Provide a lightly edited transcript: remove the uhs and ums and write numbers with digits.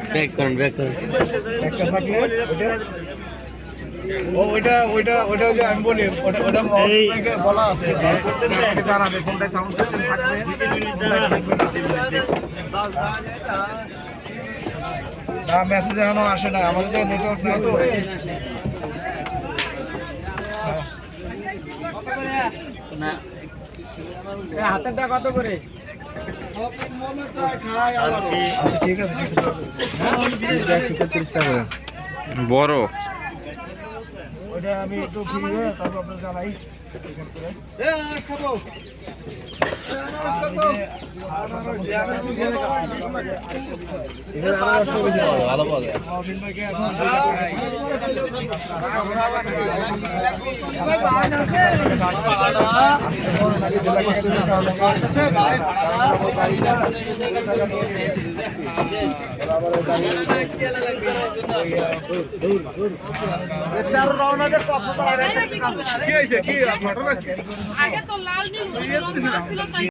Back করুন একটা থাকলে ওইটা যে আমি বলি ওটা বলা আছে জানাবে কোনটায় সাউন্ড সিস্টেম থাকবে না মেসেজ এখনো আসে না আমাদের যে নেটওয়ার্ক নাই তো হাতেরটা কত করে? আচ্ছা ঠিক আছে বড় ওইটা আমি একটু ফ্রি হয়ে তারপর আপনার জানাই ভালো পাওয়া যায়। আগে তো লাল নীল ছিল